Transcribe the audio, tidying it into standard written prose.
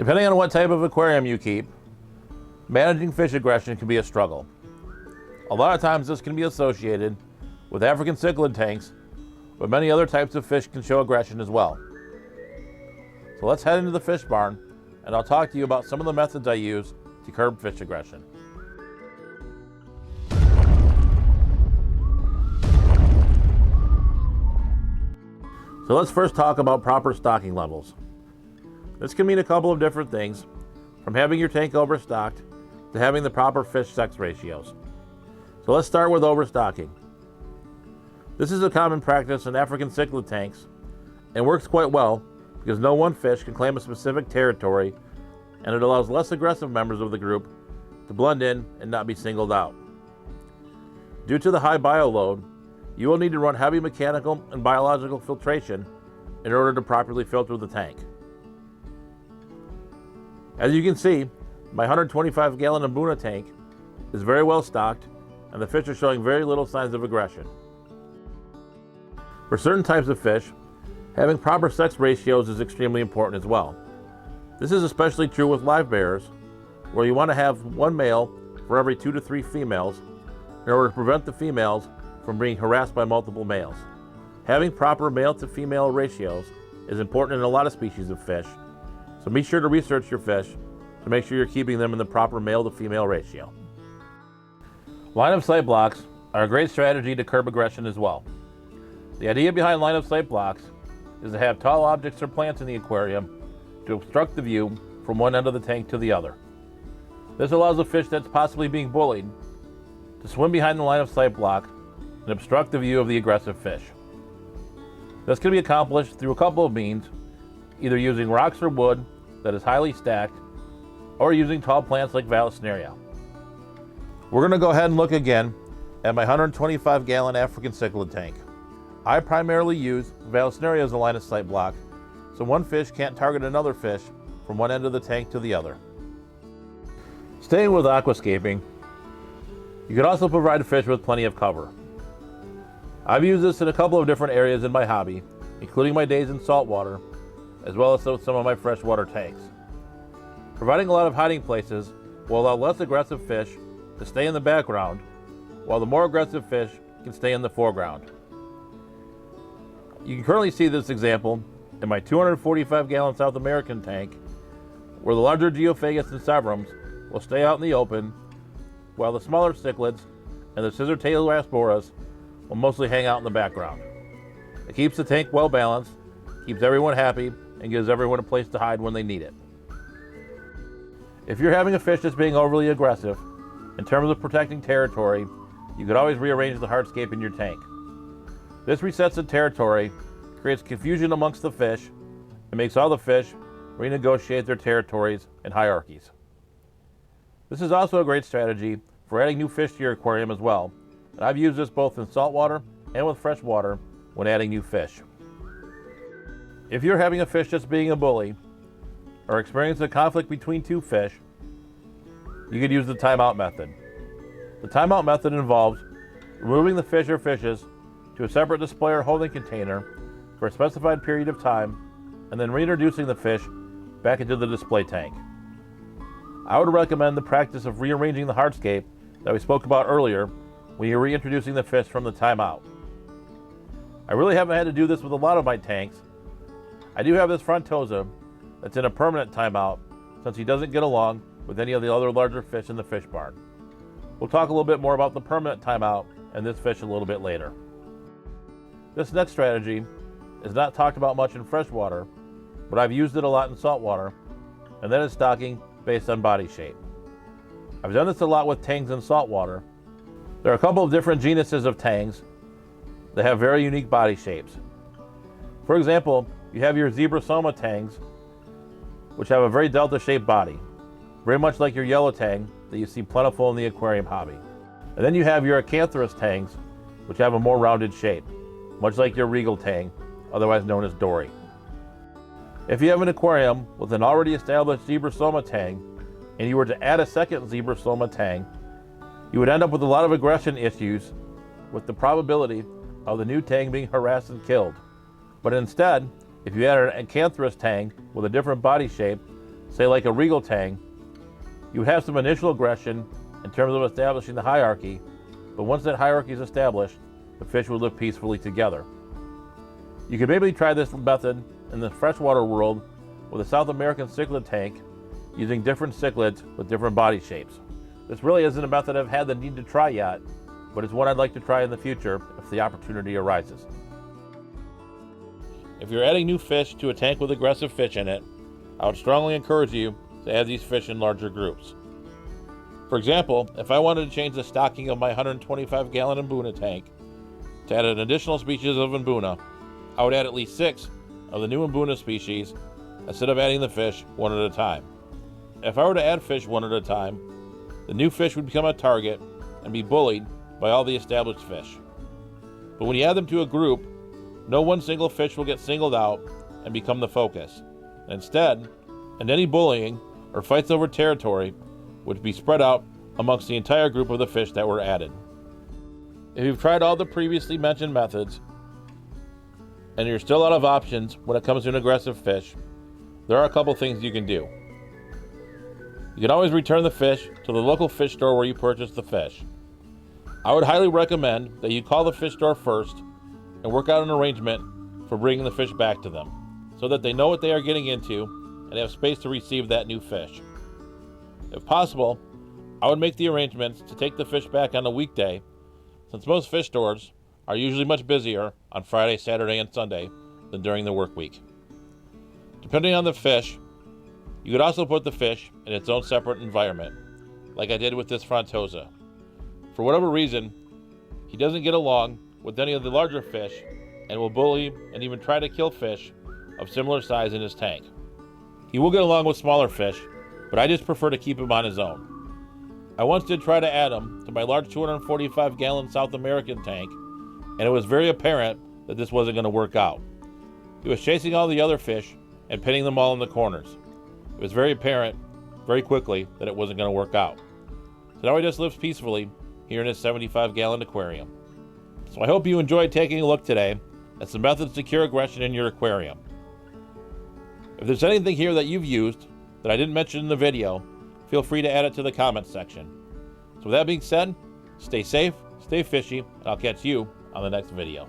Depending on what type of aquarium you keep, managing fish aggression can be a struggle. A lot of times this can be associated with African cichlid tanks, but many other types of fish can show aggression as well. So let's head into the fish barn and I'll talk to you about some of the methods I use to curb fish aggression. So let's first talk about proper stocking levels. This can mean a couple of different things, from having your tank overstocked to having the proper fish sex ratios. So let's start with overstocking. This is a common practice in African cichlid tanks and works quite well because no one fish can claim a specific territory, and it allows less aggressive members of the group to blend in and not be singled out. Due to the high bioload, you will need to run heavy mechanical and biological filtration in order to properly filter the tank. As you can see, my 125-gallon Abuna tank is very well stocked and the fish are showing very little signs of aggression. For certain types of fish, having proper sex ratios is extremely important as well. This is especially true with live bearers, where you want to have one male for every 2 to 3 females in order to prevent the females from being harassed by multiple males. Having proper male to female ratios is important in a lot of species of fish, so be sure to research your fish to make sure you're keeping them in the proper male to female ratio. Line of sight blocks are a great strategy to curb aggression as well. The idea behind line of sight blocks is to have tall objects or plants in the aquarium to obstruct the view from one end of the tank to the other. This allows a fish that's possibly being bullied to swim behind the line of sight block and obstruct the view of the aggressive fish. This can be accomplished through a couple of means, either using rocks or wood that is highly stacked, or using tall plants like Vallisneria. We're going to go ahead and look again at my 125-gallon African cichlid tank. I primarily use Vallisneria as a line of sight block, so one fish can't target another fish from one end of the tank to the other. Staying with aquascaping, you can also provide a fish with plenty of cover. I've used this in a couple of different areas in my hobby, including my days in saltwater, as well as some of my freshwater tanks. Providing a lot of hiding places will allow less aggressive fish to stay in the background, while the more aggressive fish can stay in the foreground. You can currently see this example in my 245-gallon South American tank, where the larger Geophagus and Severums will stay out in the open, while the smaller cichlids and the scissor-tailed Rasboras will mostly hang out in the background. It keeps the tank well balanced, keeps everyone happy, and gives everyone a place to hide when they need it. If you're having a fish that's being overly aggressive, in terms of protecting territory, you could always rearrange the hardscape in your tank. This resets the territory, creates confusion amongst the fish, and makes all the fish renegotiate their territories and hierarchies. This is also a great strategy for adding new fish to your aquarium as well, and I've used this both in saltwater and with freshwater when adding new fish. If you're having a fish that's being a bully, or experiencing a conflict between two fish, you could use the timeout method. The timeout method involves removing the fish or fishes to a separate display or holding container for a specified period of time, and then reintroducing the fish back into the display tank. I would recommend the practice of rearranging the hardscape that we spoke about earlier when you're reintroducing the fish from the timeout. I really haven't had to do this with a lot of my tanks. I do have this Frontosa that's in a permanent timeout since he doesn't get along with any of the other larger fish in the fish barn. We'll talk a little bit more about the permanent timeout and this fish a little bit later. This next strategy is not talked about much in freshwater, but I've used it a lot in saltwater, and that is stocking based on body shape. I've done this a lot with tangs in saltwater. There are a couple of different genuses of tangs that have very unique body shapes. For example, you have your Zebrasoma tangs, which have a very delta-shaped body, very much like your yellow tang that you see plentiful in the aquarium hobby. And then you have your Acanthurus tangs, which have a more rounded shape, much like your regal tang, otherwise known as dory. If you have an aquarium with an already established Zebrasoma tang, and you were to add a second Zebrasoma tang, you would end up with a lot of aggression issues with the probability of the new tang being harassed and killed. But instead, if you add an Acanthurus tang with a different body shape say like a regal tang, you have some initial aggression in terms of establishing the hierarchy, but once that hierarchy is established, the fish will live peacefully together. You could maybe try this method in the freshwater world with a South American cichlid tank using different cichlids with different body shapes. This really isn't a method I've had the need to try yet, but it's one I'd like to try in the future if the opportunity arises. If you're adding new fish to a tank with aggressive fish in it, I would strongly encourage you to add these fish in larger groups. For example, if I wanted to change the stocking of my 125-gallon Mbuna tank to add an additional species of Mbuna, I would add at least 6 of the new Mbuna species instead of adding the fish one at a time. If I were to add fish one at a time, the new fish would become a target and be bullied by all the established fish. But when you add them to a group, no one single fish will get singled out and become the focus. Instead, any bullying or fights over territory would be spread out amongst the entire group of the fish that were added. If you've tried all the previously mentioned methods and you're still out of options when it comes to an aggressive fish, there are a couple things you can do. You can always return the fish to the local fish store where you purchased the fish. I would highly recommend that you call the fish store first and work out an arrangement for bringing the fish back to them so that they know what they are getting into and have space to receive that new fish. If possible, I would make the arrangements to take the fish back on a weekday, since most fish stores are usually much busier on Friday, Saturday, and Sunday than during the work week. Depending on the fish, you could also put the fish in its own separate environment, like I did with this Frontosa. For whatever reason, he doesn't get along with any of the larger fish and will bully and even try to kill fish of similar size in his tank. He will get along with smaller fish, but I just prefer to keep him on his own. I once did try to add him to my large 245-gallon South American tank, and it was very apparent that this wasn't going to work out. He was chasing all the other fish and pinning them all in the corners. It was very apparent very quickly that it wasn't going to work out. So now he just lives peacefully here in his 75-gallon aquarium. So I hope you enjoyed taking a look today at some methods to cure aggression in your aquarium. If there's anything here that you've used that I didn't mention in the video, feel free to add it to the comments section. So with that being said, stay safe, stay fishy, and I'll catch you on the next video.